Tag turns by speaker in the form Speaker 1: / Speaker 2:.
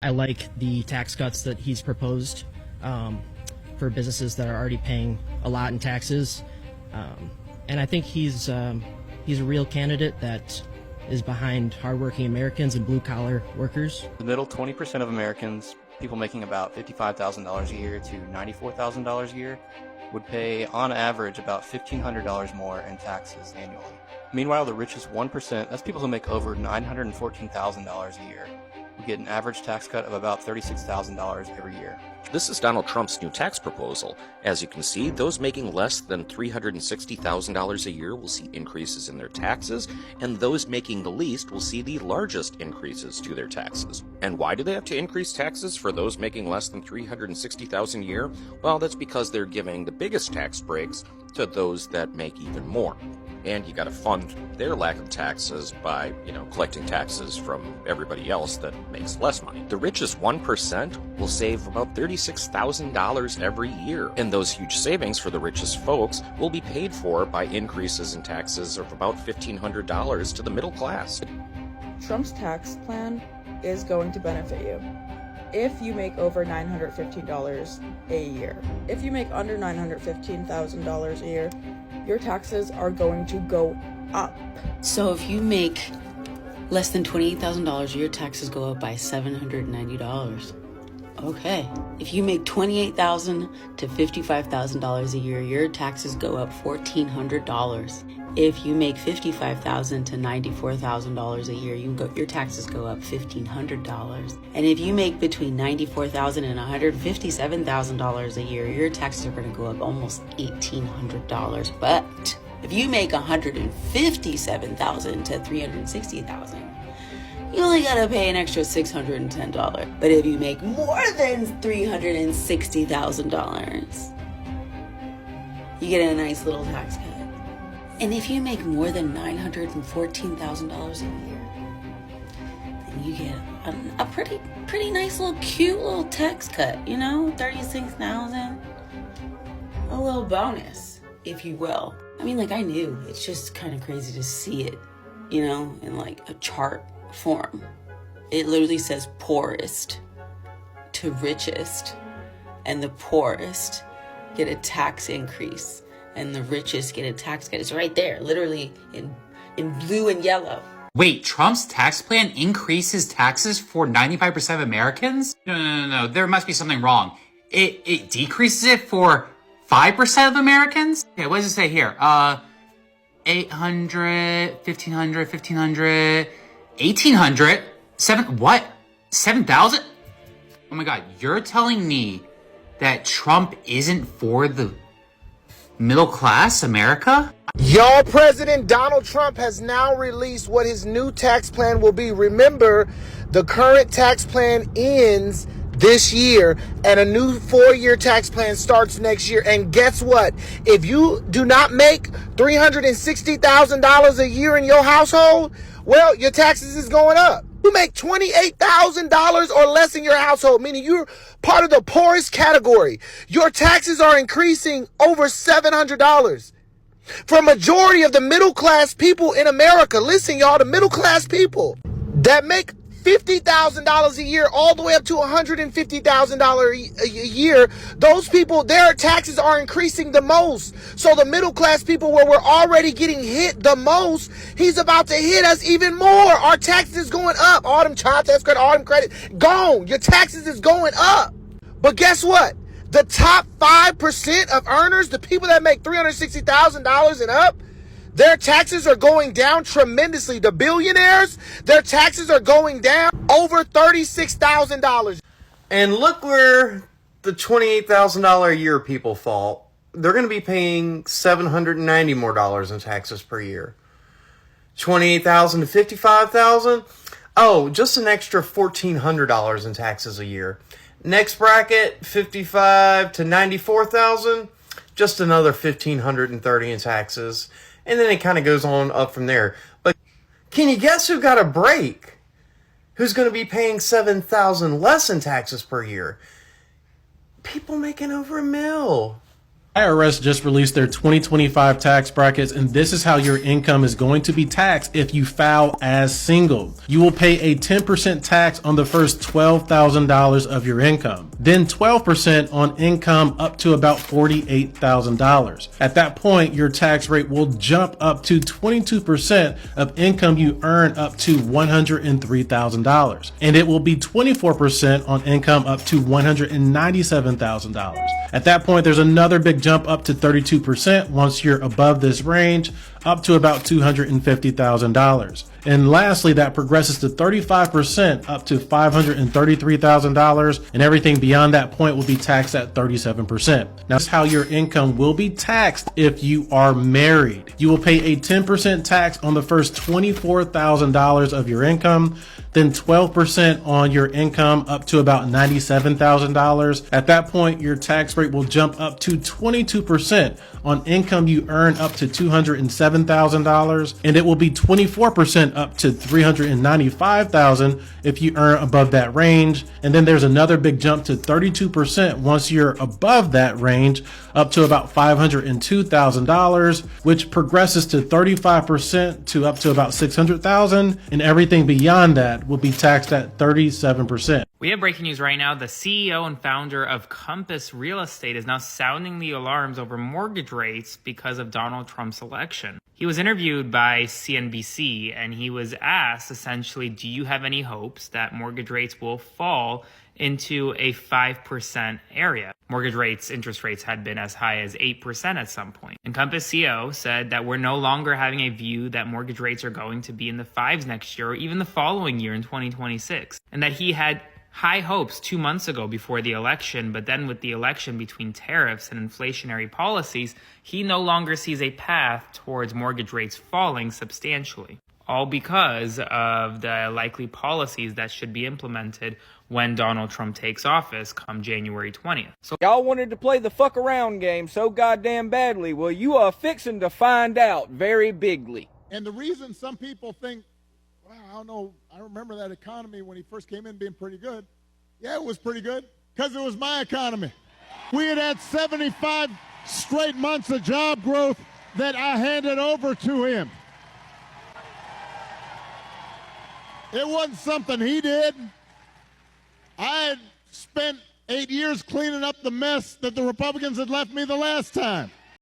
Speaker 1: I like the tax cuts that he's proposed for businesses that are already paying a lot in taxes, and I think he's a real candidate that is behind hardworking Americans and blue-collar workers.
Speaker 2: The middle 20% of Americans, people making about $55,000 a year to $94,000 a year, would pay on average about $1,500 more in taxes annually. Meanwhile, the richest 1%, that's people who make over $914,000 a year, would get an average tax cut of about $36,000 every year.
Speaker 3: This is Donald Trump's new tax proposal. As you can see, those making less than $360,000 a year will see increases in their taxes, and those making the least will see the largest increases to their taxes. And why do they have to increase taxes for those making less than $360,000 a year? Well, that's because they're giving the biggest tax breaks to those that make even more. And you got to fund their lack of taxes by, collecting taxes from everybody else that makes less money. The richest 1% will save about $36,000 every year. And those huge savings for the richest folks will be paid for by increases in taxes of about $1,500 to the middle class.
Speaker 4: Trump's tax plan is going to benefit you if you make over $915 a year. If you make under $915,000 a year, your taxes are going to go up.
Speaker 5: So if you make less than $28,000 a year, taxes go up by $790. Okay. If you make $28,000 to $55,000 a year, your taxes go up $1,400. If you make $55,000 to $94,000 a year, your taxes go up $1,500. And if you make between $94,000 and $157,000 a year, your taxes are going to go up almost $1,800. But if you make $157,000 to $360,000, you only gotta pay an extra $610. But if you make more than $360,000, you get a nice little tax cut. And if you make more than $914,000 a year, then you get a pretty nice little cute little tax cut, $36,000. A little bonus, if you will. I knew. It's just kind of crazy to see it, in like a chart form. It literally says poorest to richest, and the poorest get a tax increase and the richest get a tax cut. It's right there, literally in blue and yellow.
Speaker 6: Wait, Trump's tax plan increases taxes for 95% of Americans? No. There must be something wrong. It decreases it for 5% of Americans? Okay, what does it say here? 800, 1,500, 1,500, 1,800, 7,000? Oh my God, you're telling me that Trump isn't for the middle class America?
Speaker 7: Y'all, President Donald Trump has now released what his new tax plan will be. Remember, the current tax plan ends this year and a new 4-year tax plan starts next year. And guess what? If you do not make $360,000 a year in your household, well, your taxes is going up. You make $28,000 or less in your household, meaning you're part of the poorest category. Your taxes are increasing over $700. For a majority of the middle class people in America, listen, y'all, the middle class people that make $50,000 a year all the way up to $150,000 a year, those people, their taxes are increasing the most. So the middle class people, where we're already getting hit the most, he's about to hit us even more. Our taxes is going up. All them child tax credit, all them credit, gone. Your taxes is going up. But guess what? The top 5% of earners, the people that make $360,000 and up, their taxes are going down tremendously. The billionaires, their taxes are going down over $36,000.
Speaker 8: And look where the $28,000 a year people fall. They're going to be paying $790 more in taxes per year. $28,000 to $55,000. Oh, just an extra $1,400 in taxes a year. Next bracket, $55,000 to $94,000. Just another $1,530 in taxes. And then it kind of goes on up from there. But can you guess who got a break? Who's going to be paying $7,000 less in taxes per year? People making over $1 million.
Speaker 9: IRS just released their 2025 tax brackets, and this is how your income is going to be taxed if you file as single. You will pay a 10% tax on the first $12,000 of your income, then 12% on income up to about $48,000. At that point, your tax rate will jump up to 22% of income you earn up to $103,000, and it will be 24% on income up to $197,000. At that point, there's another big jump up to 32% once you're above this range, up to about $250,000. And lastly, that progresses to 35% up to $533,000, and everything beyond that point will be taxed at 37%. Now, this is how your income will be taxed if you are married. You will pay a 10% tax on the first $24,000 of your income, then 12% on your income up to about $97,000. At that point, your tax rate will jump up to 22% on income you earn up to $207,000, and it will be 24% up to $395,000 if you earn above that range. And then there's another big jump to 32% once you're above that range, up to about $502,000, which progresses to 35% to up to about $600,000, and everything beyond that will be taxed at 37%.
Speaker 10: We have breaking news right now. The CEO and founder of Compass Real Estate is now sounding the alarms over mortgage rates because of Donald Trump's election. He was interviewed by CNBC and he was asked essentially, do you have any hopes that mortgage rates will fall into a 5% area? Mortgage rates, interest rates had been as high as 8% at some point. And Compass CEO said that we're no longer having a view that mortgage rates are going to be in the 5s next year or even the following year in 2026. And that he had high hopes 2 months ago before the election, but then with the election between tariffs and inflationary policies, he no longer sees a path towards mortgage rates falling substantially. All because of the likely policies that should be implemented when Donald Trump takes office come January 20th.
Speaker 11: So y'all wanted to play the fuck around game so goddamn badly. Well, you are fixing to find out very bigly.
Speaker 12: And the reason some people think, well, I don't know, I remember that economy when he first came in being pretty good. Yeah, it was pretty good because it was my economy. We had 75 straight months of job growth that I handed over to him. It wasn't something he did. I had spent 8 years cleaning up the mess that the Republicans had left me the last time.